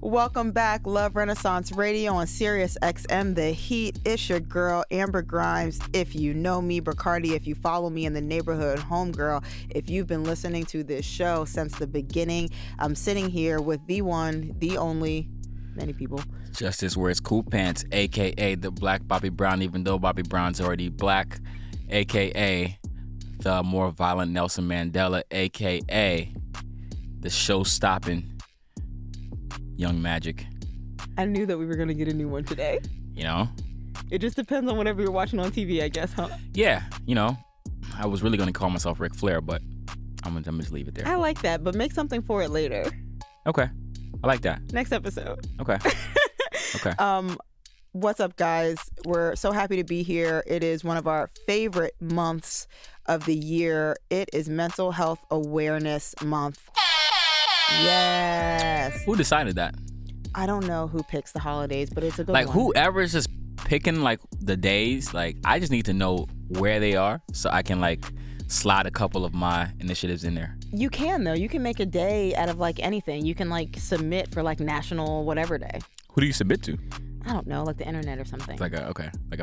Welcome back, Love Renaissance Radio on SiriusXM The Heat. It's your girl, Amber Grimes. If you know me, Bacardi, if you follow me in the neighborhood, homegirl, if you've been listening to this show since the beginning, I'm sitting here with the one, the only, many people. Justice wears cool pants, a.k.a. the Black Bobby Brown, even though Bobby Brown's already black, a.k.a. the more violent Nelson Mandela, a.k.a. the show-stopping Young Magic. I knew that we were going to get a new one today. You know? It just depends on whatever you're watching on TV, I guess, huh? Yeah, you know. I was really going to call myself Ric Flair, but I'm going to just leave it there. I like that, but make something for it later. Okay. I like that. Next episode. Okay. Okay. What's up, guys? We're so happy to be here. It is one of our favorite months of the year. It is Mental Health Awareness Month. Yes. Who decided that? I don't know who picks the holidays, but it's a good like, one. whoever is just picking, like, the days, like, I just need to know where they are so I can, like, slide a couple of my initiatives in there. You can, though. You can make a day out of, like, anything. You can, like, submit for, like, National whatever day. Who do you submit to? I don't know, like the internet or something. Like a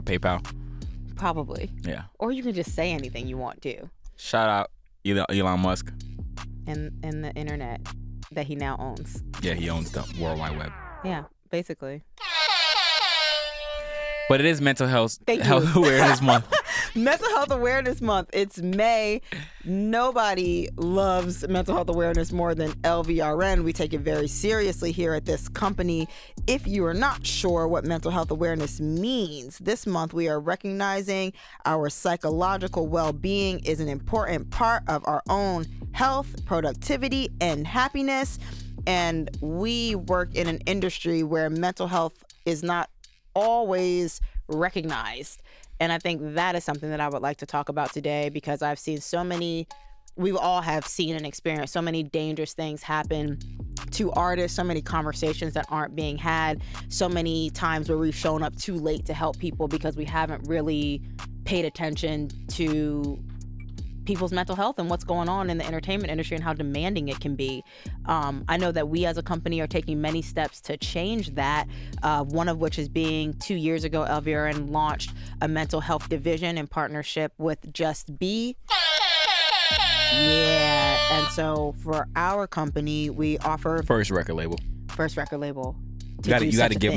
PayPal? Probably. Yeah. Or you can just say anything you want to. Shout out Elon Musk. And the internet that he now owns. Yeah, he owns the World Wide Web. Yeah, basically. But it is Mental Health Awareness Month. Mental Health Awareness Month. It's May. Nobody loves mental health awareness more than LVRN. We take it very seriously here at this company. If you are not sure what mental health awareness means, this month we are recognizing our psychological well-being is an important part of our own health, productivity, and happiness. And we work in an industry where mental health is not always recognized. And I think that is something that I would like to talk about today, because I've seen we all have seen and experienced so many dangerous things happen to artists, so many conversations that aren't being had, so many times where we've shown up too late to help people because we haven't really paid attention to people's mental health and what's going on in the entertainment industry and how demanding it can be. I know that we as a company are taking many steps to change that, one of which is being 2 years ago, LVRN launched a mental health division in partnership with Just Be. Yeah, and so for our company, we offer First record label. You got to give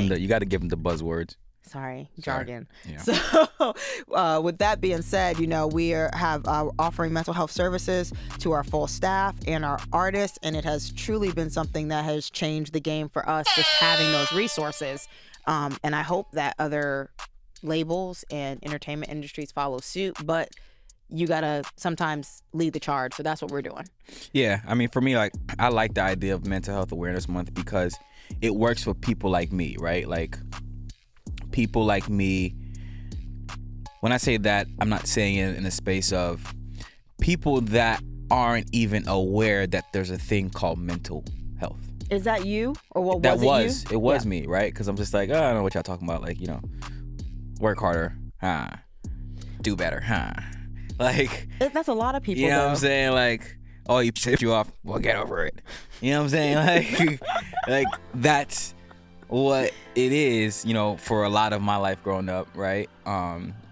them the buzzwords. Sorry, jargon. Yeah. So with that being said, we have offering mental health services to our full staff and our artists, and it has truly been something that has changed the game for us, just having those resources. And I hope that other labels and entertainment industries follow suit, but you got to sometimes lead the charge. So that's what we're doing. Yeah. I mean, for me, like, I like the idea of Mental Health Awareness Month because it works for people like me, right? Like, people like me, when I say that, I'm not saying it in the space of people that aren't even aware that there's a thing called mental health. Is that you? Or what that was it? It was me, right? Because I'm just like, oh, I don't know what y'all talking about. Like, work harder, do better, Like, that's a lot of people, you know though. what I'm saying? Like, oh, you pissed you off, well, get over it. You know what I'm saying? Like that's what it is, for a lot of my life growing up, right?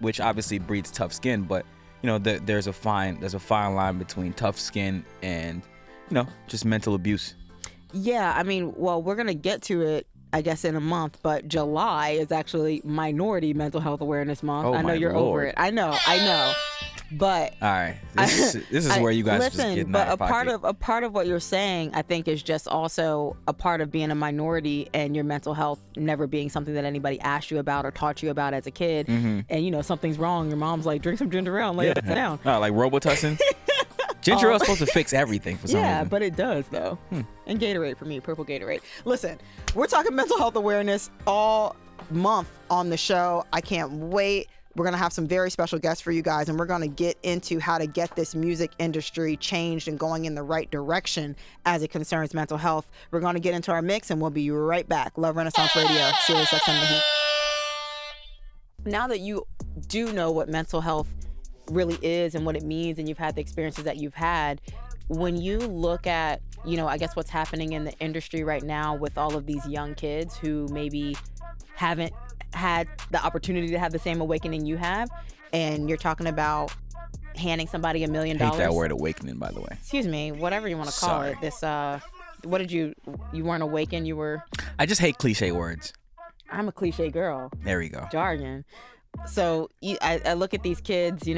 Which obviously breeds tough skin, but there's a fine line between tough skin and just mental abuse. Yeah, I mean, well, we're gonna get to it, I guess, in a month, but July is actually Minority Mental Health Awareness Month. Oh, I know you're Lord. over it. I know. But all right, this is where you guys listen, just getting but out of a part of what you're saying, I think, is just also a part of being a minority and your mental health never being something that anybody asked you about or taught you about as a kid. Mm-hmm. And something's wrong. Your mom's like, drink some ginger ale and lay it down. Oh, like Robitussin. Ginger ale is supposed to fix everything for some reason. Yeah, but it does, though. And Gatorade for me, purple Gatorade. Listen, we're talking mental health awareness all month on the show. I can't wait. We're going to have some very special guests for you guys, and we're going to get into how to get this music industry changed and going in the right direction as it concerns mental health. We're going to get into our mix, and we'll be right back. Love Renaissance Radio, SiriusXM The Heat. Now that you do know what mental health really is and what it means, and you've had the experiences that you've had, when you look at I guess what's happening in the industry right now with all of these young kids who maybe haven't had the opportunity to have the same awakening you have, and you're talking about handing somebody $1 million. Hate that word awakening, by the way. Excuse me, whatever you want to call it. This, what did you weren't awakened, you were? I just hate cliche words. I'm a cliche girl. There we go. Jargon. So I look at these kids,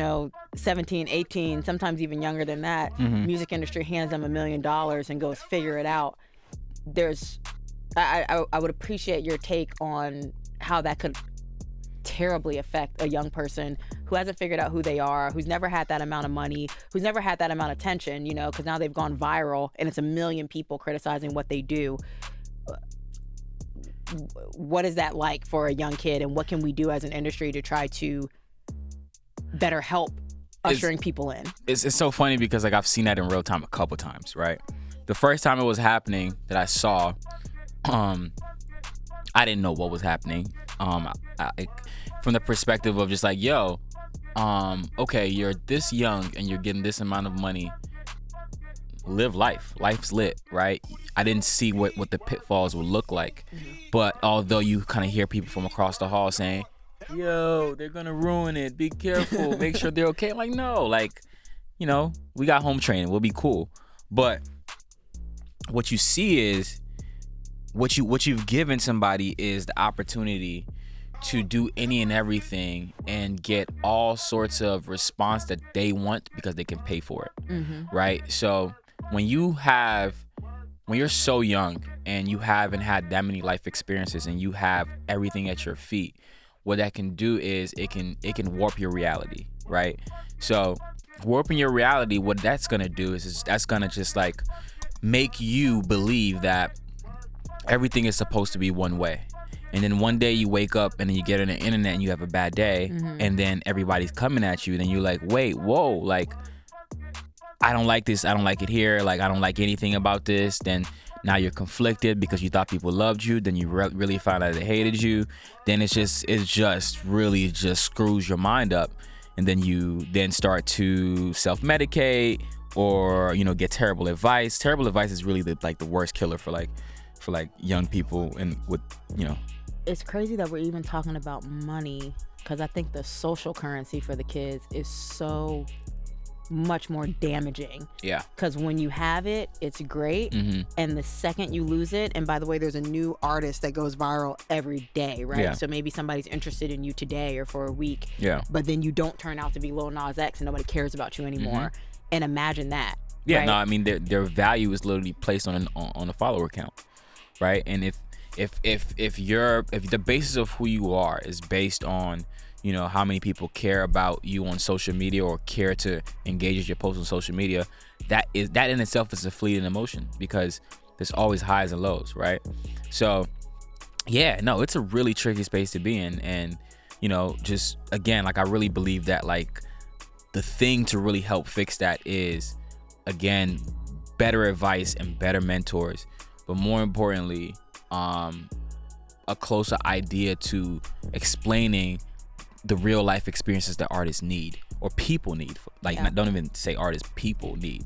17, 18, sometimes even younger than that. Mm-hmm. Music industry hands them $1 million and goes figure it out. I would appreciate your take on how that could terribly affect a young person who hasn't figured out who they are, who's never had that amount of money, who's never had that amount of attention, because now they've gone viral and it's 1 million people criticizing what they do. What is that like for a young kid, and what can we do as an industry to try to better help ushering people in? It's so funny because I've seen that in real time a couple times, right? The first time it was happening that I saw, I didn't know what was happening. From the perspective of just like, yo, okay, you're this young and you're getting this amount of money. Live life. Life's lit, right? I didn't see what the pitfalls would look like. Mm-hmm. But although you kind of hear people from across the hall saying, yo, they're going to ruin it. Be careful. Make sure they're okay. I'm like, no, we got home training. We'll be cool. But what you see is what you've given somebody is the opportunity to do any and everything and get all sorts of response that they want because they can pay for it. Mm-hmm. Right? So when you're so young and you haven't had that many life experiences and you have everything at your feet, what that can do is it can warp your reality, right? So warping your reality, what that's gonna do is that's gonna just like make you believe that everything is supposed to be one way. And then one day you wake up and then you get on the internet and you have a bad day, mm-hmm. and then everybody's coming at you. Then you're like, wait, whoa, like, I don't like this. I don't like it here. Like, I don't like anything about this. Then now you're conflicted because you thought people loved you. Then you really found out they hated you. Then it just really screws your mind up. And then you then start to self-medicate or, get terrible advice. Terrible advice is really the worst killer for young people and with. It's crazy that we're even talking about money, because I think the social currency for the kids is so much more damaging. Yeah. Because when you have it, it's great. Mm-hmm. And the second you lose it, and by the way, there's a new artist that goes viral every day, right? Yeah. So maybe somebody's interested in you today or for a week. Yeah. But then you don't turn out to be Lil Nas X and nobody cares about you anymore. Mm-hmm. And imagine that. Yeah. Right? No, I mean their value is literally placed on a follower count, right? And if the basis of who you are is based on how many people care about you on social media or care to engage with your posts on social media, that in itself is a fleeting emotion, because there's always highs and lows, right? So yeah, no, it's a really tricky space to be in. And just again, like, I really believe that like the thing to really help fix that is, again, better advice and better mentors, but more importantly, a closer idea to explaining the real life experiences that artists need or people need. Don't even say artists, people need.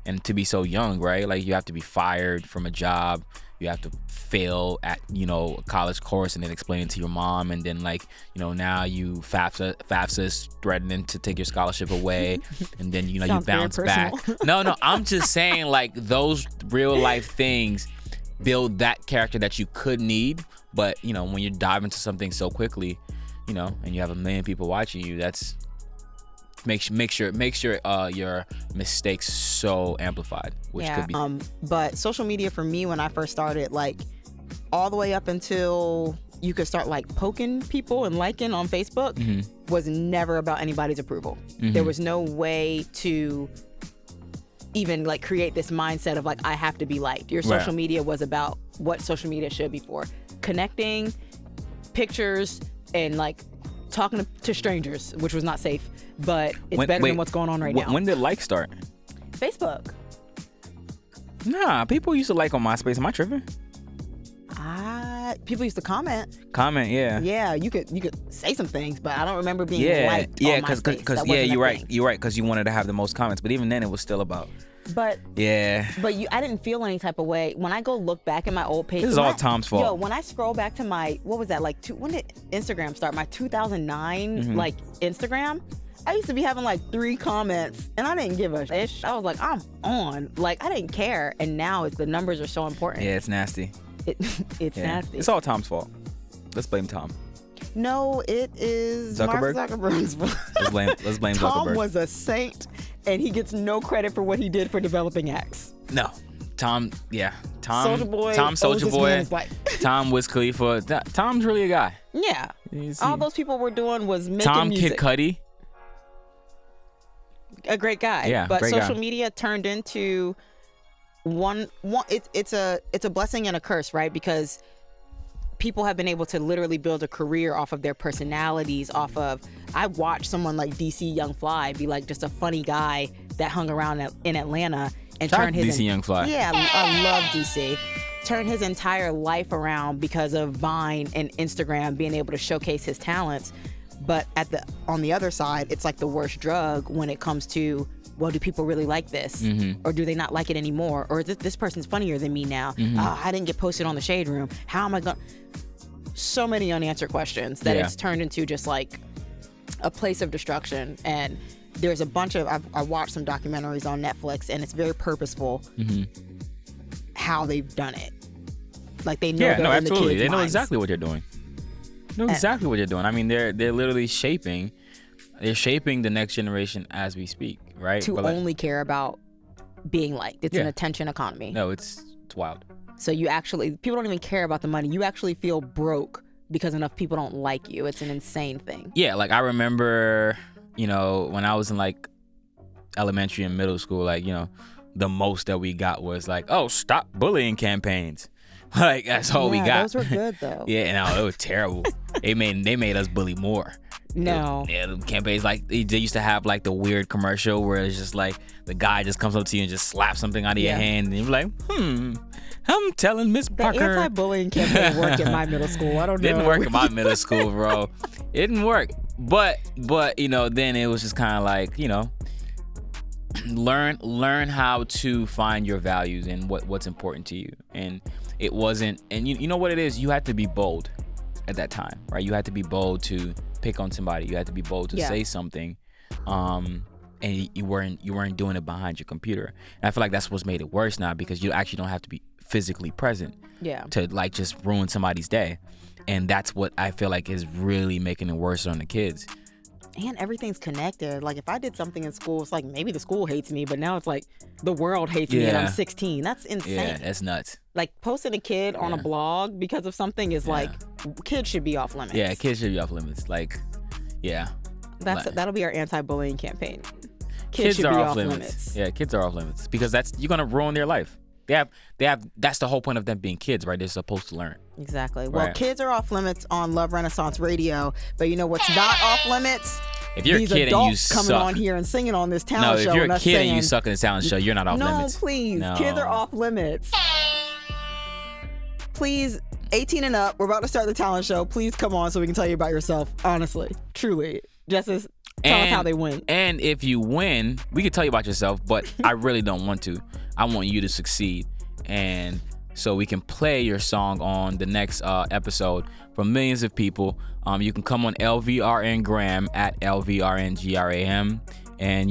And to be so young, right? Like, you have to be fired from a job, you have to fail at a college course and then explain it to your mom, and then now you FAFSA is threatening to take your scholarship away, and then you bounce back. No, I'm just saying, like, those real life things build that character that you could need. But when you dive into something so quickly, and you have 1 million people watching you, that's makes your mistakes so amplified, which could be. But social media for me, when I first started, like, all the way up until you could start like poking people and liking on Facebook, mm-hmm. was never about anybody's approval. Mm-hmm. There was no way to even like create this mindset of like, I have to be liked. Your social media was about what social media should be for: connecting, pictures, and like talking to strangers, which was not safe, but it's better than what's going on right now. When did like start? Facebook. Nah, people used to like on MySpace. Am I tripping? People used to comment. Yeah. Yeah, you could say some things, but I don't remember being liked on MySpace. You're right, because you wanted to have the most comments. But even then, it was still about But I didn't feel any type of way when I go look back at my old page. This is all Tom's fault. Yo, when I scroll back to my, what was that, when did Instagram start? My 2009 Instagram. I used to be having 3 comments, and I didn't give a shit. I was like, I'm on. I didn't care. And now the numbers are so important. Yeah, it's nasty. It's nasty. It's all Tom's fault. Let's blame Tom. No, it is Zuckerberg? Mark Zuckerberg's fault. Let's blame Tom Zuckerberg. was a saint, and he gets no credit for what he did for developing X. No. Tom, Soulja Boy. Tom, Soulja Boy. Tom, Wiz Khalifa. Tom's really a guy. Yeah. All those people were doing was making music. Kid Cudi. A great guy. Yeah, but great social guy. media turned into it's a blessing and a curse, right? Because people have been able to literally build a career off of their personalities, I watched someone like DC Young Fly be just a funny guy that hung around in Atlanta and turned his DC Young Fly. Yeah, I love DC. Turned his entire life around because of Vine and Instagram being able to showcase his talents. But on the other side, it's the worst drug when it comes to, well, do people really like this? Or do they not like it anymore? Or is this person's funnier than me now? I didn't get posted on the Shade Room. How am I going? So many unanswered questions that it's turned into just a place of destruction. And there's a bunch of, I watched some documentaries on Netflix, and it's very purposeful how they've done it. They know they're in the kids' They know minds. exactly what they're doing. Exactly what they're doing. I mean, they're literally shaping the next generation as we speak, right? To only care about being liked. It's an attention economy. No, it's wild. So people don't even care about the money. You actually feel broke because enough people don't like you. It's an insane thing. Yeah, I remember, when I was in elementary and middle school, the most that we got was oh, stop bullying campaigns. That's all we got. Those were good though. Yeah, no, it was terrible. They made us bully more. No. Yeah, the campaigns they used to have the weird commercial where it's just the guy just comes up to you and just slaps something out of your hand, and you're like, I'm telling Miss Parker. The anti-bullying campaign worked at my middle school. I don't know. Didn't work at my middle school, bro. It didn't work. But then it was just kind of learn how to find your values and what's important to you. And it wasn't, and you know what it is, you had to be bold at that time, right? You had to be bold to pick on somebody. You had to be bold to say something, and you weren't doing it behind your computer. And I feel that's what's made it worse now, because you actually don't have to be physically present to just ruin somebody's day. And that's what I feel is really making it worse on the kids. And everything's connected. If I did something in school, it's maybe the school hates me, but now it's the world hates me and I'm 16. That's insane. Yeah, that's nuts. Posting a kid on a blog because of something is kids should be off limits. Yeah, kids should be off limits. That'll be our anti-bullying campaign. Kids should are be off limits. Yeah, kids are off limits because you're gonna ruin their life. They have. That's the whole point of them being kids, right? They're supposed to learn. Exactly. Well, kids are off limits on Love Renaissance Radio, but you know what's not off limits? If you're These a kid and you adults coming suck, on here and singing on this talent show. No, if you're and a us kid saying, and you suck in the talent show, you're not off limits. No, please. No. Kids are off limits. Please, 18 and up. We're about to start the talent show. Please come on so we can tell you about yourself. Honestly, truly, Justice. Tell us how they win. And if you win, we can tell you about yourself, but I really don't want to. I want you to succeed. And so we can play your song on the next episode for millions of people. You can come on LVRN Gram at LVRNGRAM. And,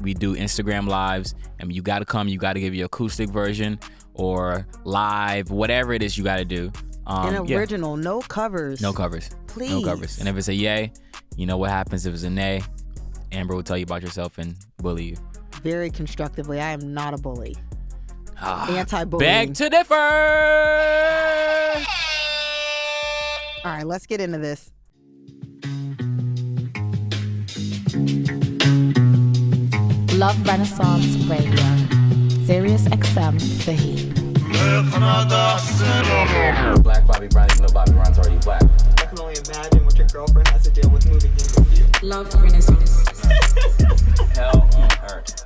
we do Instagram lives. And you got to come. You got to give your acoustic version or live, whatever it is you got to do. An original, no covers. No covers. Please. No covers. And if it's a yay, you know what happens if it's a nay. Amber will tell you about yourself and bully you. Very constructively. I am not a bully. Anti-bullying. Beg to differ. All right, let's get into this. Love Renaissance Radio. SiriusXM The Heat. Black Bobby Brown, even though Bobby Brown's already black. I can only imagine what your girlfriend has to deal with moving in with you. Love Renaissance. Hell on earth.